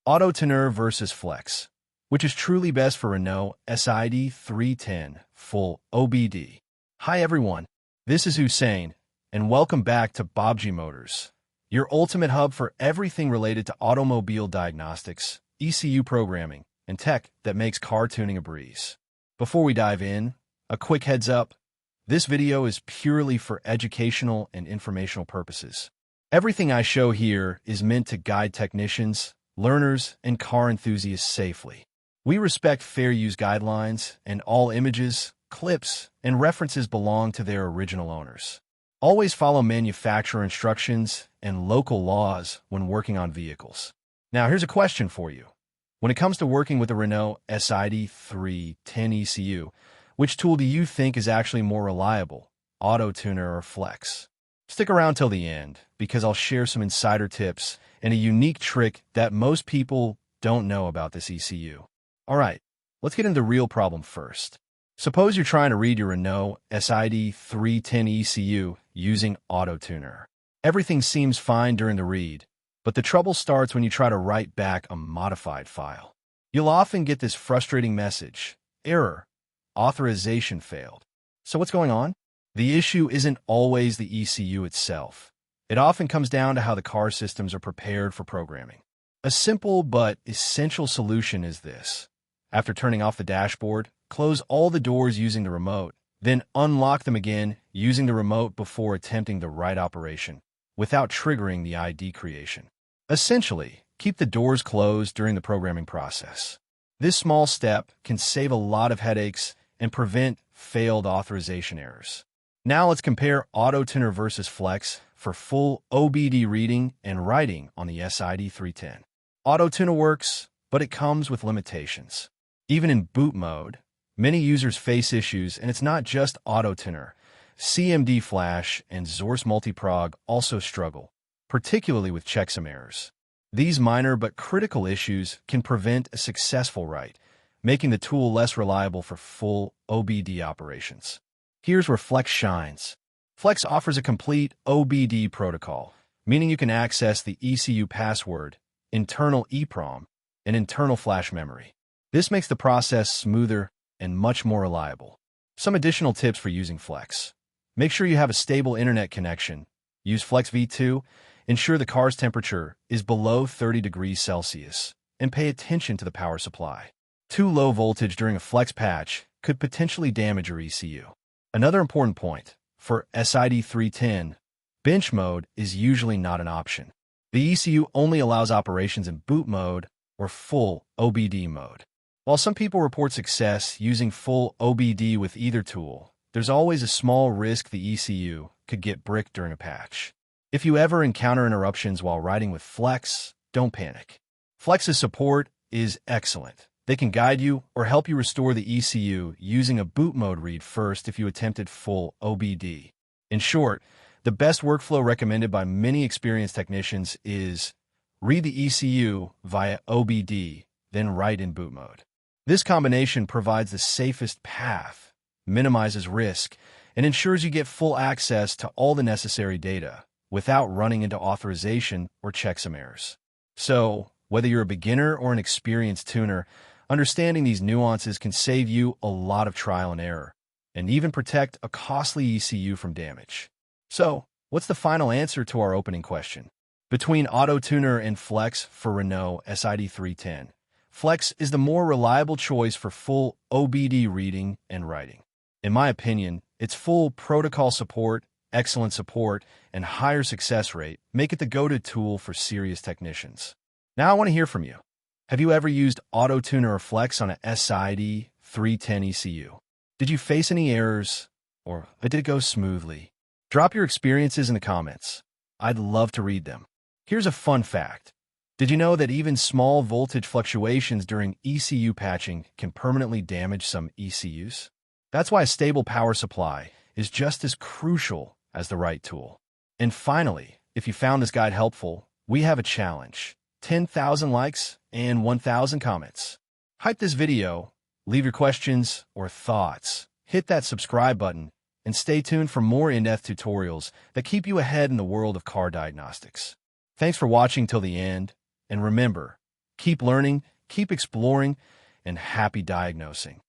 Autotuner versus Flex. Which is truly best for Renault SID310 full OBD? Hi everyone, this is Hussein, and welcome back to Bobji Motors, your ultimate hub for everything related to automobile diagnostics, ECU programming, and tech that makes car tuning a breeze. Before we dive in, a quick heads up. This video is purely for educational and informational purposes. Everything I show here is meant to guide technicians, learners, and car enthusiasts safely. We respect fair use guidelines, and all images, clips, and references belong to their original owners. Always follow manufacturer instructions and local laws when working on vehicles. Now, here's a question for you. When it comes to working with a Renault SID310 ECU, which tool do you think is actually more reliable, Autotuner or Flex? Stick around till the end, because I'll share some insider tips and a unique trick that most people don't know about this ECU. Alright, let's get into the real problem first. Suppose you're trying to read your Renault SID310 ECU using Autotuner. Everything seems fine during the read, but the trouble starts when you try to write back a modified file. You'll often get this frustrating message, error, authorization failed. So what's going on? The issue isn't always the ECU itself. It often comes down to how the car systems are prepared for programming. A simple but essential solution is this. After turning off the dashboard, close all the doors using the remote, then unlock them again using the remote before attempting the right operation, without triggering the ID creation. Essentially, keep the doors closed during the programming process. This small step can save a lot of headaches and prevent failed authorization errors. Now let's compare Autotuner versus Flex for full OBD reading and writing on the SID310. Autotuner works, but it comes with limitations. Even in boot mode, many users face issues, and it's not just Autotuner. CMD Flash and Zorse Multiprog also struggle, particularly with checksum errors. These minor but critical issues can prevent a successful write, making the tool less reliable for full OBD operations. Here's where Flex shines. Flex offers a complete OBD protocol, meaning you can access the ECU password, internal EEPROM, and internal flash memory. This makes the process smoother and much more reliable. Some additional tips for using Flex. Make sure you have a stable internet connection. Use Flex V2. Ensure the car's temperature is below 30 degrees Celsius, and pay attention to the power supply. Too low voltage during a Flex patch could potentially damage your ECU. Another important point, for SID310, bench mode is usually not an option. The ECU only allows operations in boot mode or full OBD mode. While some people report success using full OBD with either tool, there's always a small risk the ECU could get bricked during a patch. If you ever encounter interruptions while writing with Flex, don't panic. Flex's support is excellent. They can guide you or help you restore the ECU using a boot mode read first if you attempted full OBD. In short, the best workflow recommended by many experienced technicians is read the ECU via OBD, then write in boot mode. This combination provides the safest path, minimizes risk, and ensures you get full access to all the necessary data without running into authorization or checksum errors. So, whether you're a beginner or an experienced tuner, understanding these nuances can save you a lot of trial and error, and even protect a costly ECU from damage. So, what's the final answer to our opening question? Between Autotuner and Flex for Renault SID310, Flex is the more reliable choice for full OBD reading and writing. In my opinion, its full protocol support, excellent support, and higher success rate make it the go-to tool for serious technicians. Now I want to hear from you. Have you ever used Autotuner or Flex on a SID310 ECU? Did you face any errors, or did it go smoothly? Drop your experiences in the comments. I'd love to read them. Here's a fun fact. Did you know that even small voltage fluctuations during ECU patching can permanently damage some ECUs? That's why a stable power supply is just as crucial as the right tool. And finally, if you found this guide helpful, we have a challenge. 10,000 likes and 1,000 comments. Hype this video, leave your questions or thoughts, hit that subscribe button, and stay tuned for more in-depth tutorials that keep you ahead in the world of car diagnostics. Thanks for watching till the end, and remember, Keep learning, keep exploring, and happy diagnosing.